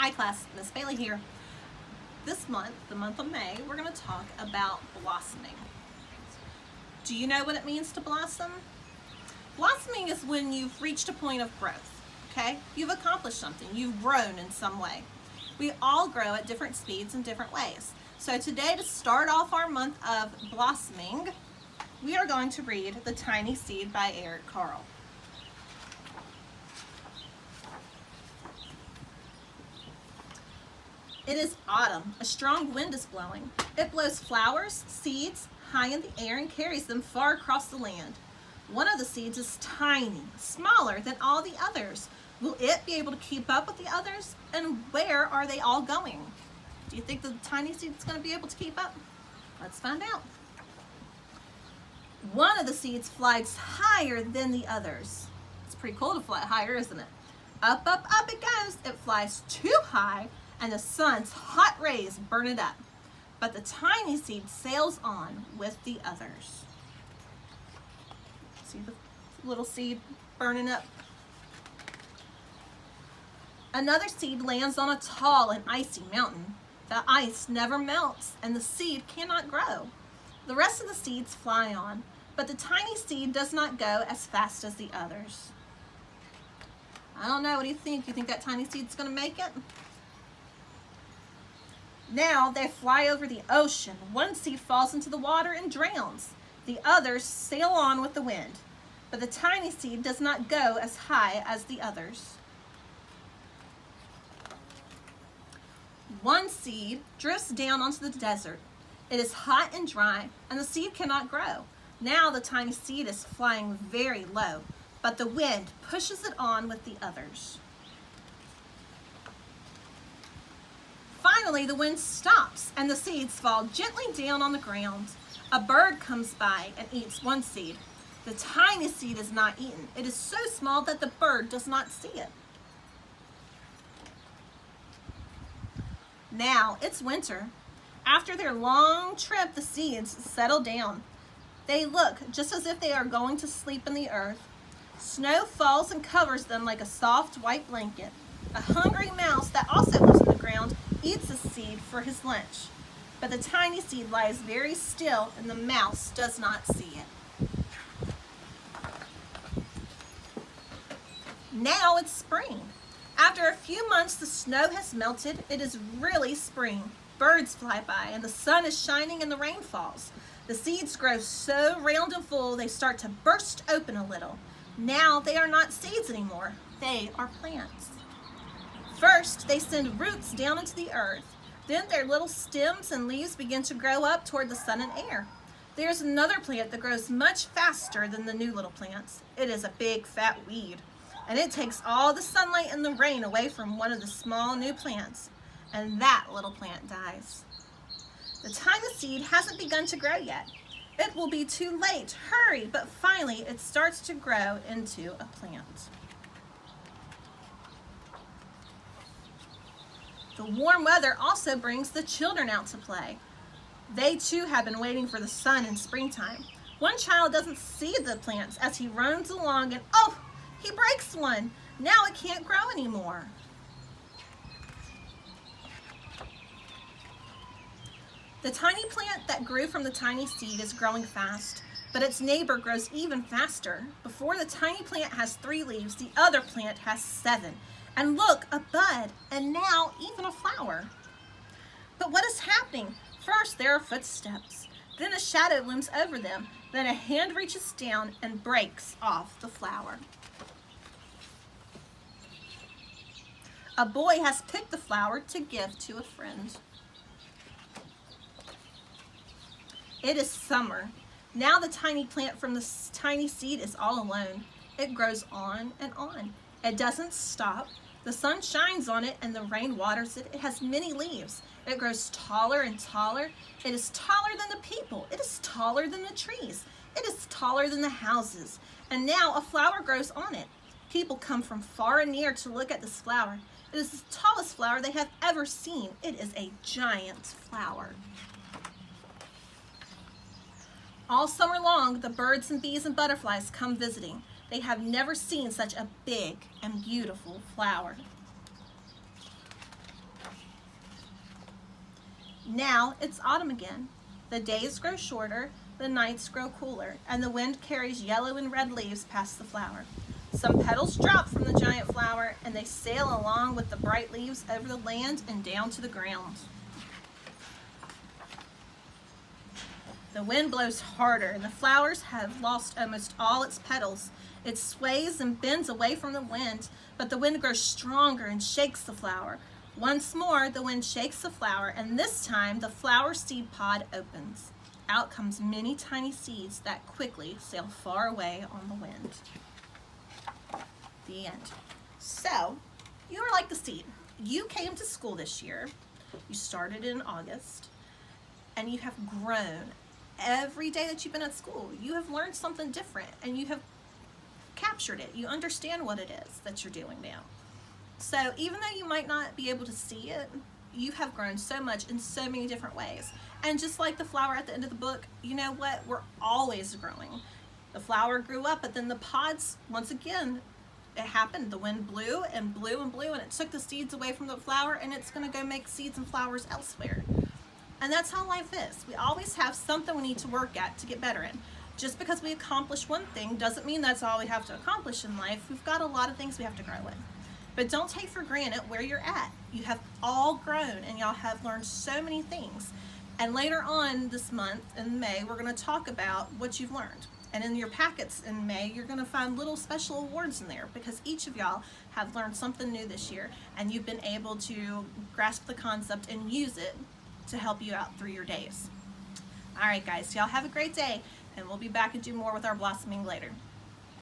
Hi class, Miss Bailey here. This month, the month of May, we're going to talk about blossoming. Do you know what it means to blossom? Blossoming is when you've reached a point of growth, okay? You've accomplished something, you've grown in some way. We all grow at different speeds in different ways. So today, to start off our month of blossoming, we are going to read The Tiny Seed by Eric Carle. It is autumn. A strong wind is blowing. It blows flowers, seeds, high in the air and carries them far across the land. One of the seeds is tiny, smaller than all the others. Will it be able to keep up with the others? And where are they all going? Do you think the tiny seed is going to be able to keep up? Let's find out. One of the seeds flies higher than the others. It's pretty cool to fly higher, isn't it? Up, up, up it goes. It flies too high, and the sun's hot rays burn it up. But the tiny seed sails on with the others. See the little seed burning up? Another seed lands on a tall and icy mountain. The ice never melts, and the seed cannot grow. The rest of the seeds fly on, but the tiny seed does not go as fast as the others. I don't know, what do you think? You think that tiny seed's going to make it? Now they fly over the ocean. One seed falls into the water and drowns. The others sail on with the wind, but the tiny seed does not go as high as the others. One seed drifts down onto the desert. It is hot and dry, and the seed cannot grow. Now the tiny seed is flying very low, but the wind pushes it on with the others. Finally, the wind stops, and the seeds fall gently down on the ground. A bird comes by and eats one seed. The tiny seed is not eaten. It is so small that the bird does not see it. Now it's winter. After their long trip, the seeds settle down. They look just as if they are going to sleep in the earth. Snow falls and covers them like a soft white blanket. A hungry mouse that also lives in the ground eats a seed for his lunch. But the tiny seed lies very still, and the mouse does not see it. Now it's spring. After a few months, the snow has melted. It is really spring. Birds fly by, and the sun is shining and the rain falls. The seeds grow so round and full, they start to burst open a little. Now they are not seeds anymore. They are plants. First, they send roots down into the earth. Then their little stems and leaves begin to grow up toward the sun and air. There's another plant that grows much faster than the new little plants. It is a big fat weed, and it takes all the sunlight and the rain away from one of the small new plants, and that little plant dies. The tiny seed hasn't begun to grow yet. It will be too late. Hurry! But finally it starts to grow into a plant. The warm weather also brings the children out to play. They too have been waiting for the sun in springtime. One child doesn't see the plants as he runs along, and oh, he breaks one. Now it can't grow anymore. The tiny plant that grew from the tiny seed is growing fast, but its neighbor grows even faster. Before the tiny plant has 3 leaves, the other plant has 7. And look, a bud, and now even a flower. But what is happening? First, there are footsteps. Then a shadow looms over them. Then a hand reaches down and breaks off the flower. A boy has picked the flower to give to a friend. It is summer. Now the tiny plant from the tiny seed is all alone. It grows on and on. It doesn't stop. The sun shines on it and the rain waters it. It has many leaves. It grows taller and taller. It is taller than the people. It is taller than the trees. It is taller than the houses. And now a flower grows on it. People come from far and near to look at this flower. It is the tallest flower they have ever seen. It is a giant flower. All summer long, the birds and bees and butterflies come visiting. They have never seen such a big and beautiful flower. Now it's autumn again. The days grow shorter, the nights grow cooler, and the wind carries yellow and red leaves past the flower. Some petals drop from the giant flower, and they sail along with the bright leaves over the land and down to the ground. The wind blows harder, and the flowers have lost almost all its petals. It sways and bends away from the wind, but the wind grows stronger and shakes the flower. Once more, the wind shakes the flower, and this time the flower seed pod opens. Out comes many tiny seeds that quickly sail far away on the wind. The end. So, you are like the seed. You came to school this year. You started in August, and you have grown. Every day that you've been at school, you have learned something different, and you have captured it. You understand what it is that you're doing now. So even though you might not be able to see it, you have grown so much in so many different ways. And just like the flower at the end of the book, you know what? We're always growing. The flower grew up, but then the pods, once again, it happened. The wind blew and blew and blew, and it took the seeds away from the flower, and it's going to go make seeds and flowers elsewhere. And that's how life is. We always have something we need to work at to get better in. Just because we accomplish one thing doesn't mean that's all we have to accomplish in life. We've got a lot of things we have to grow in. But don't take for granted where you're at. You have all grown, and y'all have learned so many things. And later on this month, in May, we're going to talk about what you've learned. And in your packets in May, you're going to find little special awards in there, because each of y'all have learned something new this year, and you've been able to grasp the concept and use it to help you out through your days. All right, guys, y'all have a great day, and we'll be back and do more with our blossoming later.